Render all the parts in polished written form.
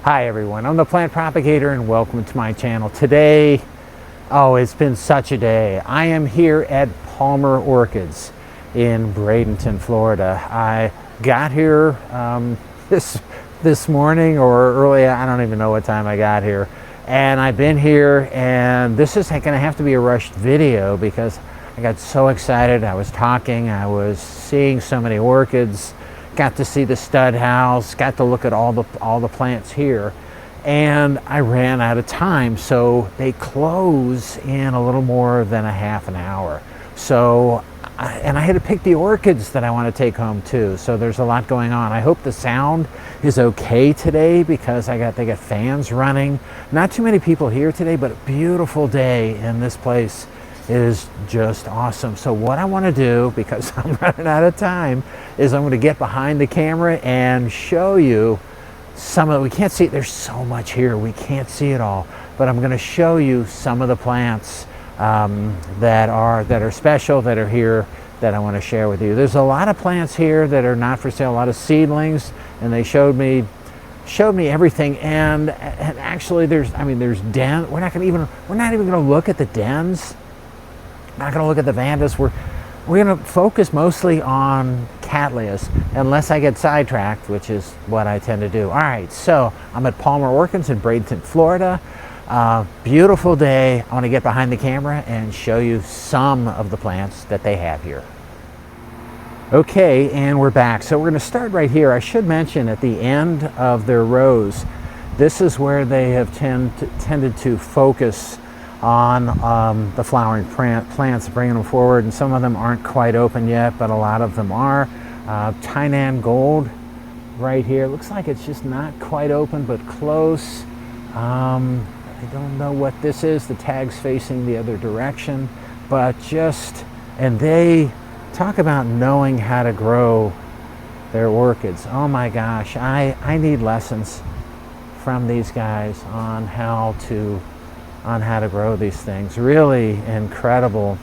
Hi everyone, I'm the Plant Propagator and welcome to my channel. Today, it's been such a day. I am here at Palmer Orchids in Bradenton, Florida. I got here this morning or early, I don't even know what time I got here. And I've been here, and this is going to have to be a rushed video because I got so excited. I was talking, I was seeing so many orchids. Got to see the stud house, got to look at all the plants here, and I ran out of time. So they close in a little more than a half an hour. So, and I had to pick the orchids that I want to take home too. So there's a lot going on. I hope the sound is okay today because they got fans running. Not too many people here today, but a beautiful day in this place is just awesome. So what I want to do, because I'm running out of time, is I'm going to get behind the camera and show you some of, we can't see, there's so much here, we can't see it all, but I'm going to show you some of the plants that are special, that are here, that I want to share with you. There's a lot of plants here that are not for sale, a lot of seedlings, and they showed me everything. And actually there's dens. We're not even going to look at the dens. Not going to look at the Vandas. We're going to focus mostly on Cattleyas, unless I get sidetracked, which is what I tend to do. All right, so I'm at Palmer Orchids in Bradenton, Florida. Beautiful day. I want to get behind the camera and show you some of the plants that they have here. Okay, and we're back. So we're going to start right here. I should mention at the end of their rows, this is where they have tended to focus on the flowering plants, bringing them forward, and some of them aren't quite open yet, but a lot of them are. Tainan Gold right here, looks like it's just not quite open, but close. I don't know what this is, the tag's facing the other direction, but and they talk about knowing how to grow their orchids. Oh my gosh, I need lessons from these guys on how to grow these things. Really incredible,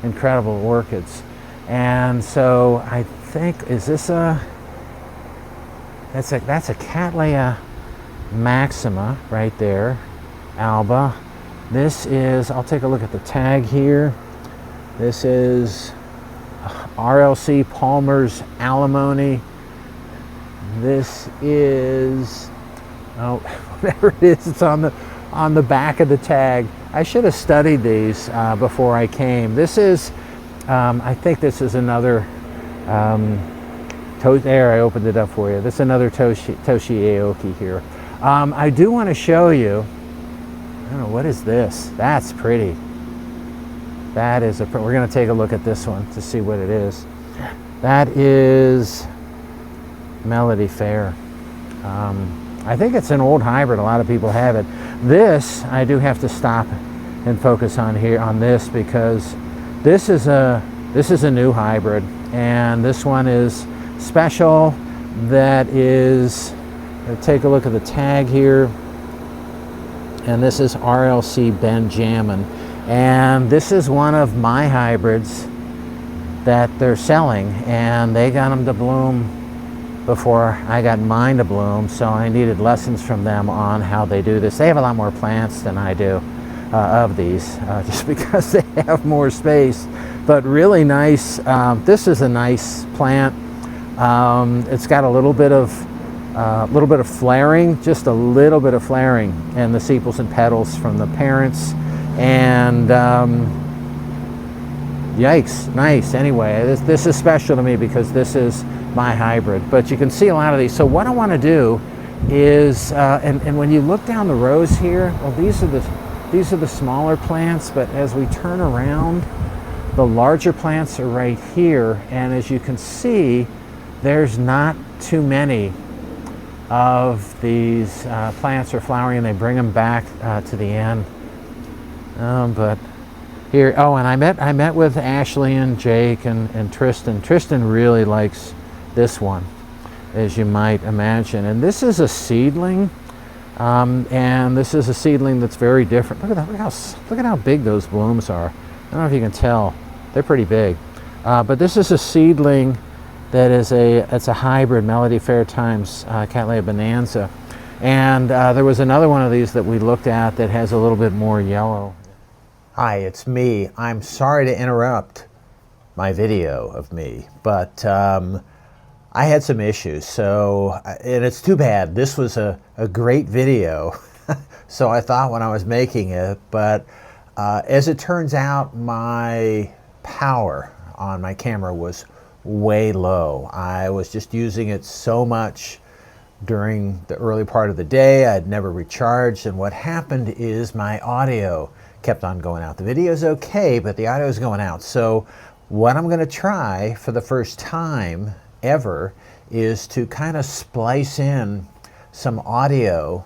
incredible orchids. And so I think, that's a Cattleya maxima right there, alba. This is, I'll take a look at the tag here. This is RLC Palmer's alimony. This is, whatever it is, it's on the back of the tag. I should have studied these before I came. This is, I think this is another, there, I opened it up for you. This is another Toshi Aoki here. I do want to show you, I don't know, what is this? That's pretty. That is we're going to take a look at this one to see what it is. That is Melody Fair. I think it's an old hybrid. A lot of people have it. This, I do have to stop and focus on here on this because this is a new hybrid, and this one is special. That is, take a look at the tag here, and this is RLC Benjamin, and this is one of my hybrids that they're selling, and they got them to bloom before I got mine to bloom, so I needed lessons from them on how they do this. They have a lot more plants than I do of these, just because they have more space, but really nice. This is a nice plant. It's got a little bit of flaring, just a little bit of flaring in the sepals and petals from the parents, and yikes, nice. Anyway, this is special to me because this is my hybrid, but you can see a lot of these. So what I want to do is, and when you look down the rows here, well, these are the smaller plants, but as we turn around, the larger plants are right here, and as you can see, there's not too many of these plants are flowering, and they bring them back to the end. But here, and I met with Ashley and Jake and Tristan. Tristan really likes this one, as you might imagine, and this is a seedling, and this is a seedling that's very different. Look at that! Look at how big those blooms are. I don't know if you can tell; they're pretty big. But this is a seedling that is it's a hybrid Melody Fair times Cattleya Bonanza, And there was another one of these that we looked at that has a little bit more yellow. Hi, it's me. I'm sorry to interrupt my video of me, but I had some issues, so, and it's too bad. This was a great video, so I thought when I was making it, but as it turns out, my power on my camera was way low. I was just using it so much during the early part of the day. I'd never recharged, and what happened is my audio kept on going out. The video's okay, but the audio is going out. So what I'm going to try for the first time ever is to kind of splice in some audio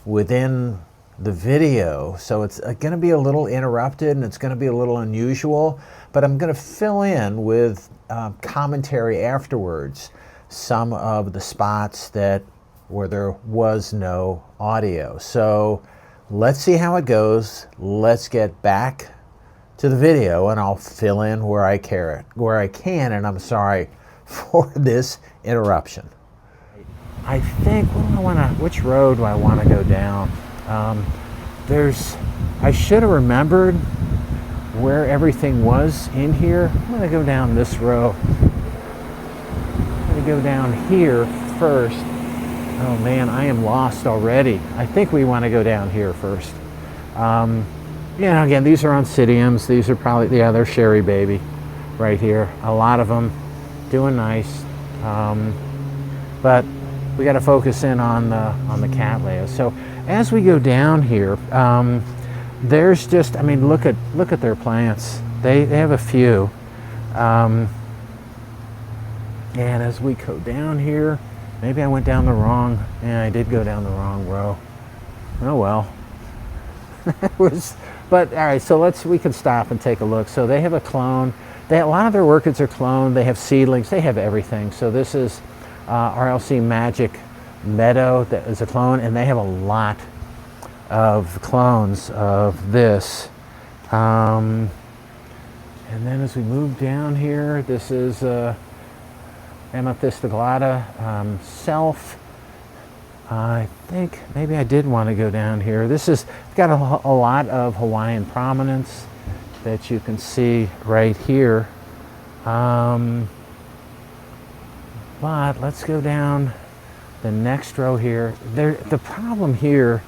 within the video. So it's going to be a little interrupted and it's going to be a little unusual, but I'm going to fill in with commentary afterwards some of the spots where there was no audio. So let's see how it goes. Let's get back to the video and I'll fill in where I can, and I'm sorry for this interruption. I think, which road do I want to go down? I should have remembered where everything was in here. I'm going to go down this row. I'm going to go down here first. Oh man, I am lost already. I think we want to go down here first. Yeah, again, these are Oncidiums. These are probably, yeah, they're Sherry Baby right here. A lot of them doing nice. But we got to focus in on the Cattleyas. So as we go down here, there's just, I mean, look at their plants. They have a few. And as we go down here, maybe I went down the wrong, yeah, I did go down the wrong row. Oh well. But all right, so we can stop and take a look. So they have a clone. A lot of their orchids are cloned. They have seedlings. They have everything. So this is RLC Magic Meadow that is a clone, and they have a lot of clones of this. And then as we move down here, this is Amethyst Aglata Self. I think maybe I did want to go down here. This is got a lot of Hawaiian prominence that you can see right here. But let's go down the next row here. The problem here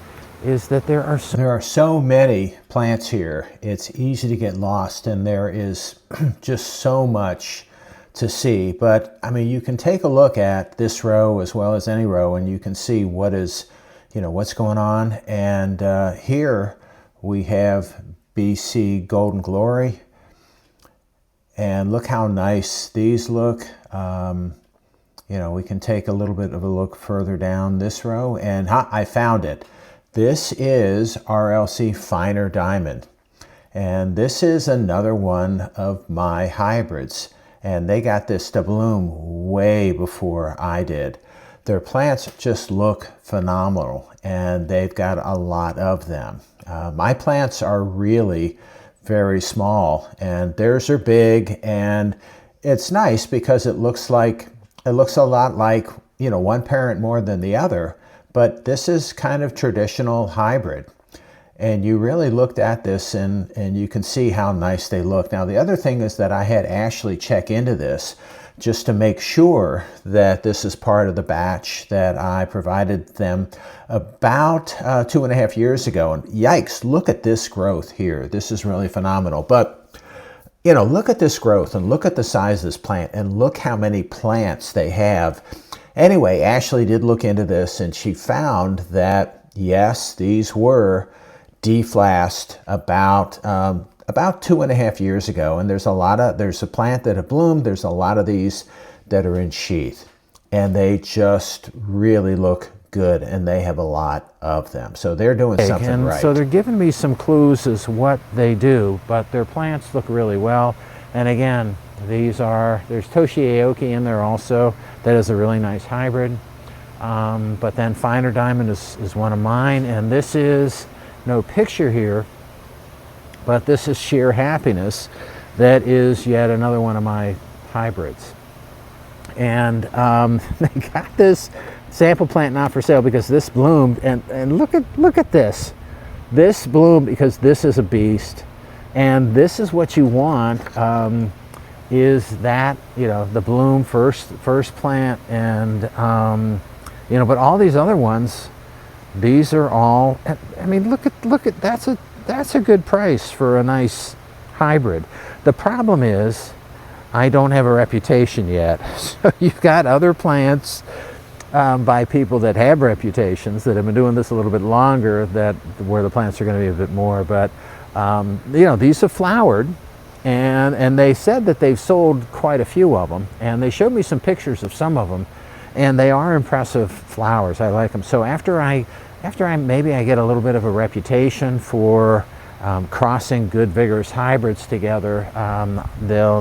is that there are so many plants here. It's easy to get lost, and there is just so much to see. But I mean, you can take a look at this row as well as any row, and you can see what's going on. And here we have BC Golden Glory, and look how nice these look. We can take a little bit of a look further down this row, and I found it. This is RLC Finer Diamond, and this is another one of my hybrids. And they got this to bloom way before I did. Their plants just look phenomenal, and they've got a lot of them. My plants are really very small, and theirs are big, and it's nice because it looks a lot like, one parent more than the other, but this is kind of traditional hybrid. And you really looked at this and you can see how nice they look. Now, the other thing is that I had Ashley check into this just to make sure that this is part of the batch that I provided them about 2.5 years ago. And yikes, look at this growth here. This is really phenomenal. But, look at this growth and look at the size of this plant and look how many plants they have. Anyway, Ashley did look into this and she found that, yes, these were deflasked about 2.5 years ago, and there's a plant that have bloomed. There's a lot of these that are in sheath, and they just really look good, and they have a lot of them. So they're doing something right. So they're giving me some clues as what they do, but their plants look really well. And again, there's Toshi Aoki in there also. That is a really nice hybrid. But then Finer Diamond is one of mine, and this is no picture here, but this is Sheer Happiness. That is yet another one of my hybrids. And they got this sample plant not for sale because this bloomed, and look at this. This bloomed because this is a beast, and this is what you want, is that, you know, the bloom first plant, and you know, but all these other ones, these are all, I mean, look at that's a good price for a nice hybrid. The problem is I don't have a reputation yet. So you've got other plants by people that have reputations, that have been doing this a little bit longer, that where the plants are going to be a bit more. But you know, these have flowered, and they said that they've sold quite a few of them, and they showed me some pictures of some of them, and they are impressive flowers. I like them. So after I maybe I get a little bit of a reputation for crossing good vigorous hybrids together,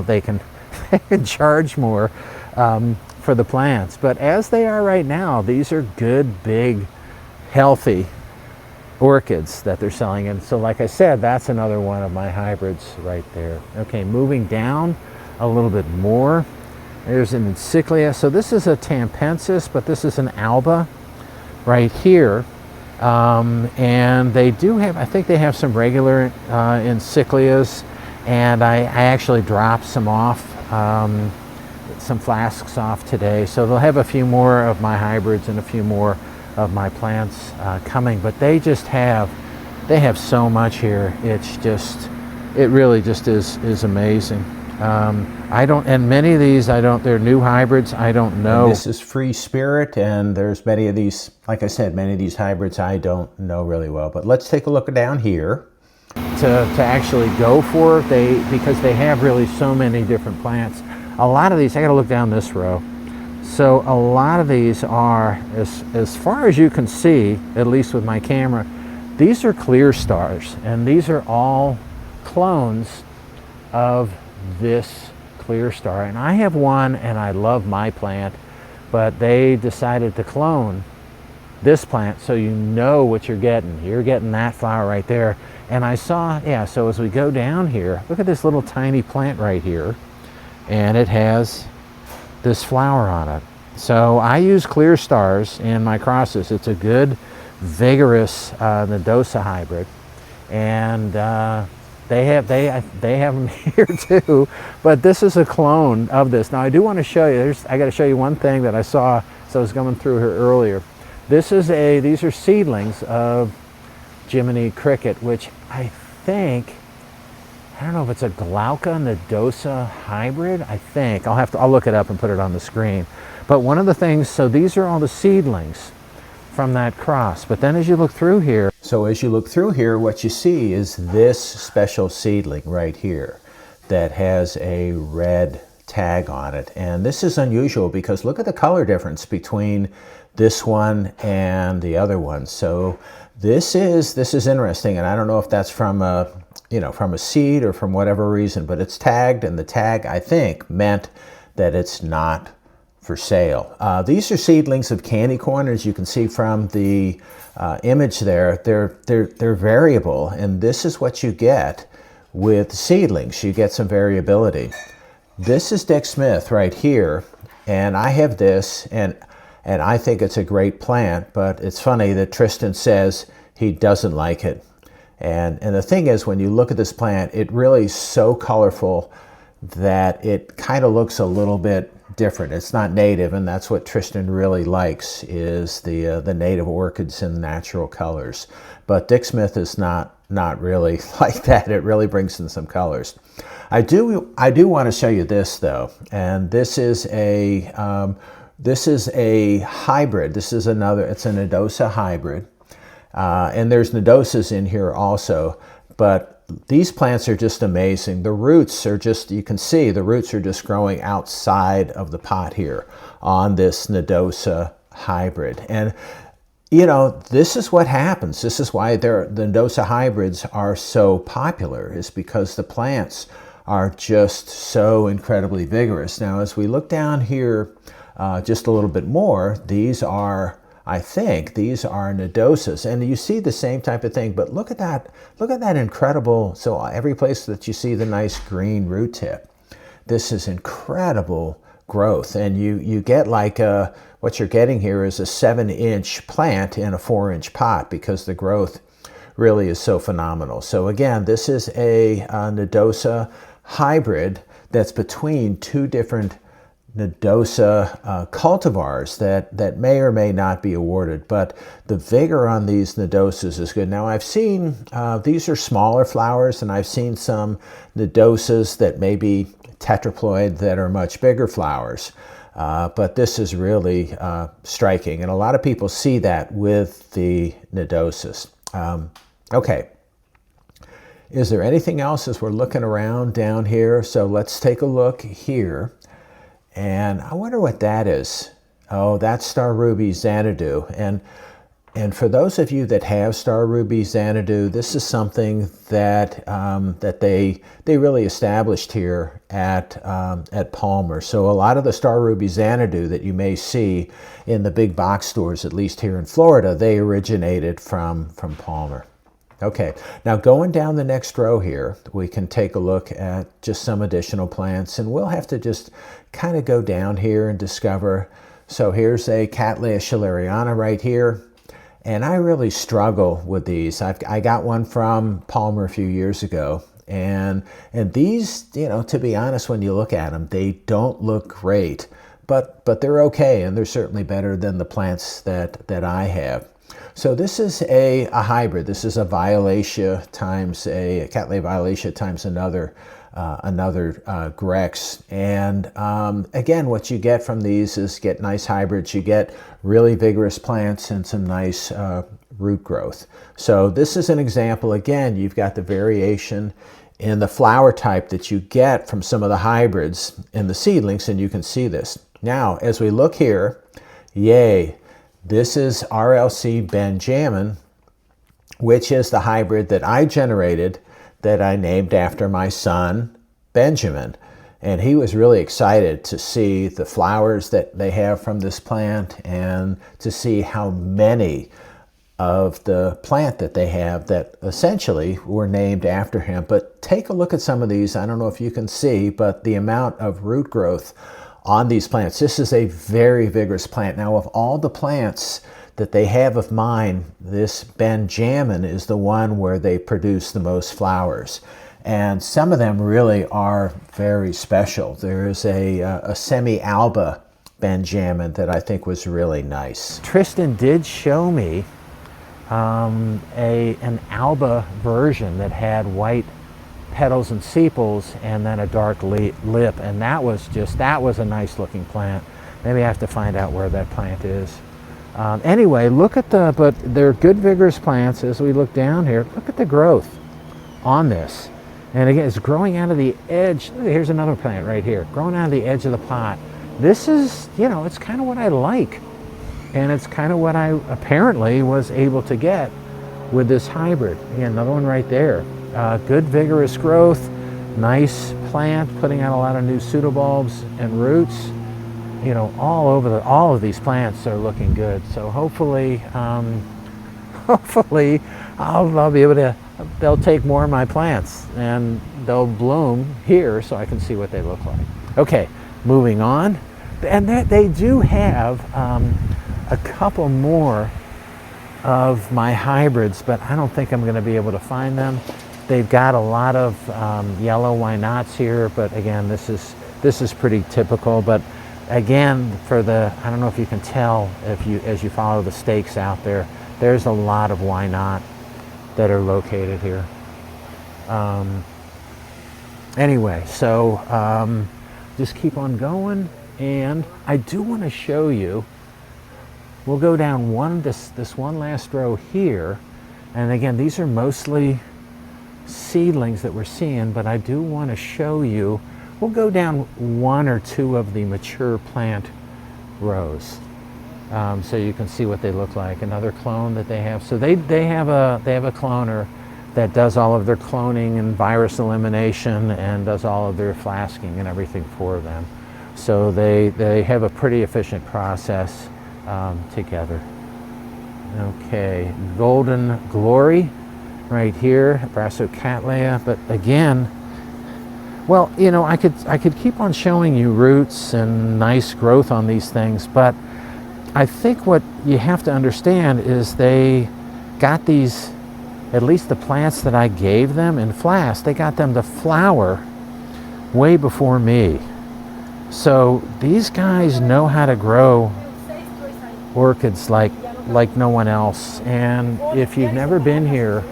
they can charge more for the plants. But as they are right now, these are good, big, healthy orchids that they're selling. And so, like I said, that's another one of my hybrids right there. Okay, moving down a little bit more, there's an encyclia. So this is a tampensis, but this is an alba right here. And they do have, I think they have some regular encyclias, and I actually dropped some off, some flasks off today. So they'll have a few more of my hybrids and a few more of my plants coming, but they have so much here. It really just is amazing. And many of these they're new hybrids, I don't know. And this is Free Spirit, and there's many of these, like I said, many of these hybrids I don't know really well. But let's take a look down here. To actually go for, because they have really so many different plants. A lot of these, I gotta look down this row. So a lot of these are, as far as you can see, at least with my camera, these are clear stars, and these are all clones of this clear star. And I have one, and I love my plant, but they decided to clone this plant, so you know what you're getting. You're getting that flower right there. And I saw, yeah, so as we go down here, look at this little tiny plant right here, and it has this flower on it. So I use clear stars in my crosses. It's a good, vigorous Nodosa hybrid, and they have them here too. But this is a clone of this. Now I do want to show you. I got to show you one thing that I saw. So I was coming through here earlier. These are seedlings of Jiminy cricket, which I don't know if it's a Glauca Nodosa hybrid. I think I'll look it up and put it on the screen. But one of the things, so these are all the seedlings from that cross. But then as you look through here, what you see is this special seedling right here that has a red tag on it. And this is unusual because look at the color difference between this one and the other one. So this is interesting, and I don't know if that's from a seed or from whatever reason, but it's tagged, and the tag, I think, meant that it's not for sale. These are seedlings of candy corn, as you can see from the image there. They're variable, and this is what you get with seedlings. You get some variability. This is Dick Smith right here, and I have this, and I think it's a great plant, but it's funny that Tristan says he doesn't like it. And the thing is, when you look at this plant, it really is so colorful that it kind of looks a little bit different. It's not native, and that's what Tristan really likes, is the native orchids in natural colors. But Dick Smith is not really like that. It really brings in some colors. I do want to show you this though, and this is a hybrid. It's a Nodosa hybrid, and there's Nodosas in here also. But these plants are just amazing. The roots are just, you can see the roots are just growing outside of the pot here on this Nodosa hybrid. And you know, this is what happens. This is why the Nodosa hybrids are so popular, is because the plants are just so incredibly vigorous. Now, as we look down here just a little bit more, these are, I think, these are Nodosas, and you see the same type of thing, but look at that incredible, so every place that you see the nice green root tip, this is incredible growth, and you get like what you're getting here is a 7-inch plant in a 4-inch pot because the growth really is so phenomenal. So again, this is a nodosa hybrid that's between two different nodosa cultivars that may or may not be awarded, but the vigor on these nodosas is good. Now I've seen, these are smaller flowers, and I've seen some nodosas that may be tetraploid that are much bigger flowers. But this is really striking, and a lot of people see that with the nodosas. Okay, is there anything else as we're looking around down here? So let's take a look here, and I wonder what that is. Oh, that's Star Ruby Xanadu, and for those of you that have Star Ruby Xanadu, this is something that that they really established here at Palmer. So a lot of the Star Ruby Xanadu that you may see in the big box stores, at least here in Florida, they originated from Palmer. Okay, now going down the next row here, we can take a look at just some additional plants, and we'll have to just kind of go down here and discover. So here's a Cattleya schilleriana right here. And I really struggle with these. I got one from Palmer a few years ago, and these, you know, to be honest, when you look at them, they don't look great, but they're okay, and they're certainly better than the plants that I have. So this is a hybrid. This is a Violacea times a Cattleya Violacea times another Grex. And again, what you get from these is get nice hybrids. You get really vigorous plants and some nice root growth. So this is an example. Again, you've got the variation in the flower type that you get from some of the hybrids in the seedlings, and you can see this. Now, as we look here, yay, this is RLC Benjamin, which is the hybrid that I generated that I named after my son, Benjamin. And he was really excited to see the flowers that they have from this plant and to see how many of the plant that they have that essentially were named after him. But take a look at some of these. I don't know if you can see, but the amount of root growth on these plants. This is a very vigorous plant. Now, of all the plants that they have of mine, this Benjamin is the one where they produce the most flowers. And some of them really are very special. There is a semi-alba Benjamin that I think was really nice. Tristan did show me an alba version that had white petals and sepals and then a dark lip, and that was a nice looking plant. Maybe I have to find out where that plant is. Anyway, but they're good vigorous plants. As we look down here, look at the growth on this. And again, it's growing out of the edge. Here's another plant right here, growing out of the edge of the pot. This is, you know, it's kind of what I like. And it's kind of what I apparently was able to get with this hybrid. Again, another one right there. Good vigorous growth, nice plant, putting out a lot of new pseudobulbs and roots. You know, all of these plants are looking good. So hopefully, hopefully I'll be able to, they'll take more of my plants and they'll bloom here so I can see what they look like. Okay, moving on. And they do have a couple more of my hybrids, but I don't think I'm going to be able to find them. They've got a lot of yellow why nots here, but again, this is pretty typical. But again, I don't know if you can tell as you follow the stakes out there, there's a lot of why not that are located here. Anyway, so just keep on going, and I do want to show you. We'll go down this one last row here, and again, these are mostly seedlings that we're seeing, but I do want to show you. We'll go down one or two of the mature plant rows, so you can see what they look like. Another clone that they have. So they have a cloner that does all of their cloning and virus elimination and does all of their flasking and everything for them. So they have a pretty efficient process together. Okay, Golden Glory right here, Brassicatleya. But again, well, you know, I could keep on showing you roots and nice growth on these things, but I think what you have to understand is they got these, at least the plants that I gave them in flasks, they got them to flower way before me. So these guys know how to grow orchids like no one else. And if you've never been here,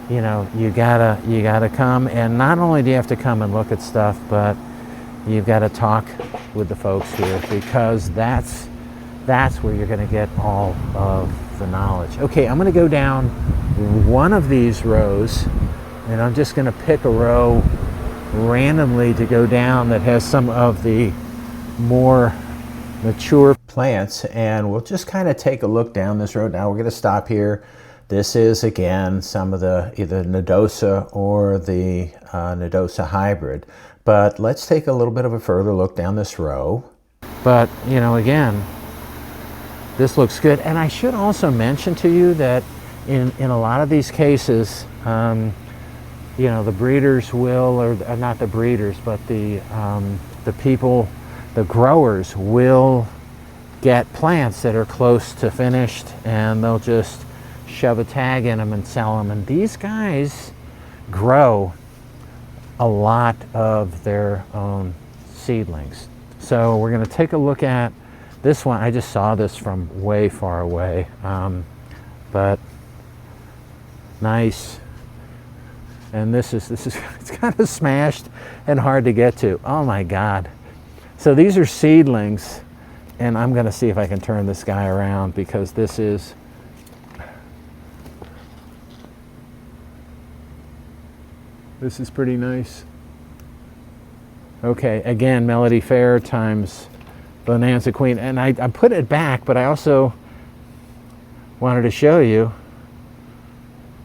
you know, you gotta come. And not only do you have to come and look at stuff, but you've got to talk with the folks here, because that's where you're going to get all of the knowledge. Okay, I'm going to go down one of these rows, and I'm just going to pick a row randomly to go down that has some of the more mature plants, and we'll just kind of take a look down this road. Now we're going to stop here. This is again some of the either nodosa or the nodosa hybrid, but let's take a little bit of a further look down this row. But you know, again, this looks good. And I should also mention to you that in a lot of these cases, you know, the breeders will, or not the breeders, but the people, the growers will get plants that are close to finished, and they'll just shove a tag in them and sell them. And these guys grow a lot of their own seedlings. So we're going to take a look at this one. I just saw this from way far away, but nice. And this is it's kind of smashed and hard to get to. Oh my God. So these are seedlings, and I'm going to see if I can turn this guy around, because this is pretty nice. Okay, again, Melody Fair times Bonanza Queen. And I put it back, but I also wanted to show you,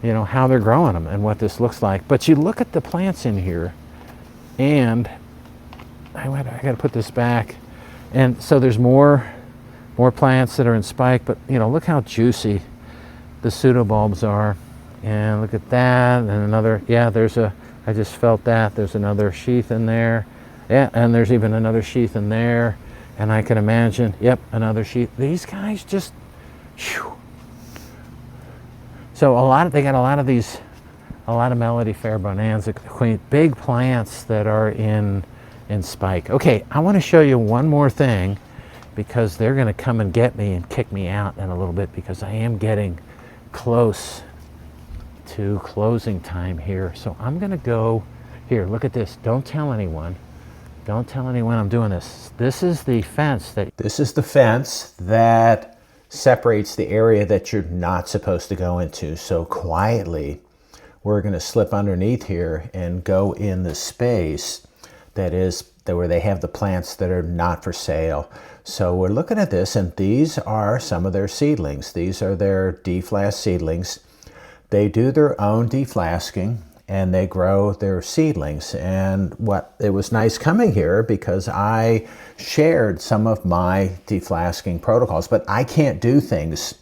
you know, how they're growing them and what this looks like. But you look at the plants in here, and I got to put this back. And so there's more plants that are in spike, but you know, look how juicy the pseudobulbs are. And look at that, and another, yeah, I just felt that. There's another sheath in there. Yeah, and there's even another sheath in there. And I can imagine, yep, another sheath. These guys just, whew. So they got a lot of Melody Fair, Bonanza Queen, big plants that are in spike. Okay, I want to show you one more thing, because they're going to come and get me and kick me out in a little bit, because I am getting close to closing time here. So I'm going to go here. Look at this. Don't tell anyone. Don't tell anyone I'm doing this. This is the fence that separates the area that you're not supposed to go into. So quietly, we're going to slip underneath here and go in the space that is where they have the plants that are not for sale. So we're looking at this, and these are some of their seedlings. These are their deflask seedlings. They do their own deflasking, and they grow their seedlings. And it was nice coming here, because I shared some of my deflasking protocols, but I can't do things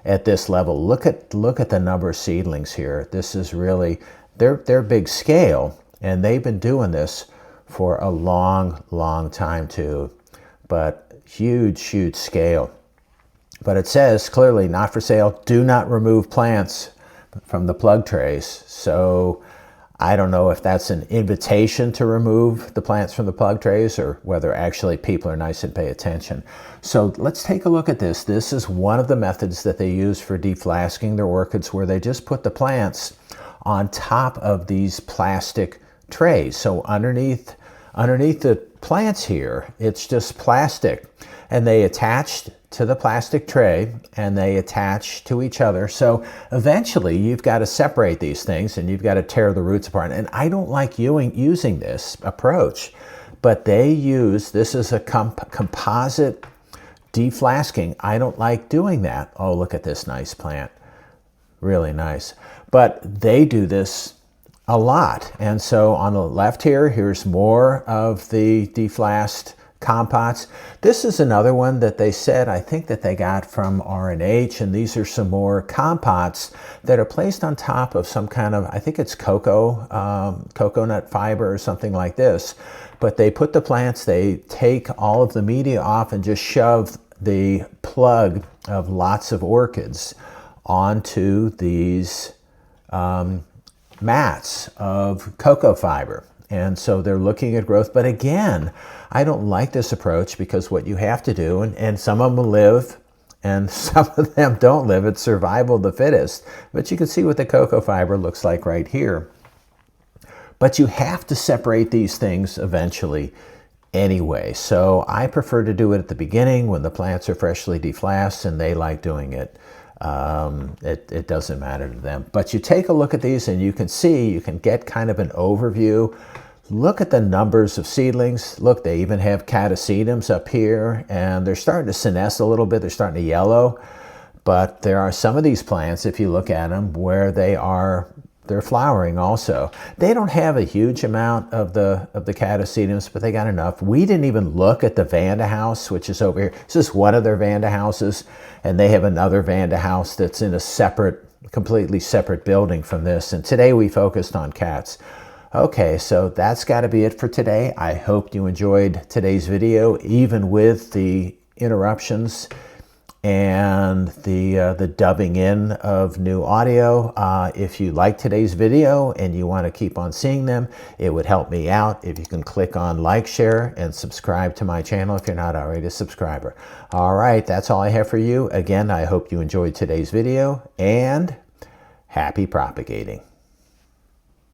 at this level. Look at the number of seedlings here. This is really, they're big scale, and they've been doing this for a long time too, but huge scale. But it says clearly, not for sale. Do not remove plants from the plug trays. So I don't know if that's an invitation to remove the plants from the plug trays, or whether actually people are nice and pay attention. So let's take a look at this. This is one of the methods that they use for deflasking their orchids, where they just put the plants on top of these plastic trays. So underneath the plants here, it's just plastic, and they attach to the plastic tray, and they attach to each other. So eventually you've got to separate these things, and you've got to tear the roots apart. And I don't like using this approach, but this is a composite deflasking. I don't like doing that. Oh, look at this nice plant. Really nice. But they do this a lot. And so on the left here's more of the deflasked compots. This is another one that they said, I think that they got from R&H, and these are some more compots that are placed on top of some kind of, I think it's coconut fiber or something like this. But they put the plants, they take all of the media off and just shove the plug of lots of orchids onto these mats of cocoa fiber. And so they're looking at growth. But again, I don't like this approach because what you have to do, and some of them live and some of them don't live, it's survival of the fittest. But you can see what the cocoa fiber looks like right here. But you have to separate these things eventually anyway. So I prefer to do it at the beginning when the plants are freshly deflasked and they like doing it. It doesn't matter to them. But you take a look at these and you can see, you can get kind of an overview. Look at the numbers of seedlings. Look, they even have catasediums up here, and they're starting to senesce a little bit. They're starting to yellow. But there are some of these plants, if you look at them, where they're flowering also. They don't have a huge amount of the catasediums, but they got enough. We didn't even look at the Vanda house, which is over here. This is one of their Vanda houses, and they have another Vanda house that's in a separate, completely separate building from this. And today we focused on cats. Okay, so that's got to be it for today. I hope you enjoyed today's video, even with the interruptions and the dubbing in of new audio. If you like today's video and you want to keep on seeing them, it would help me out if you can click on like, share, and subscribe to my channel if you're not already a subscriber. All right, that's all I have for you. Again, I hope you enjoyed today's video, and happy propagating.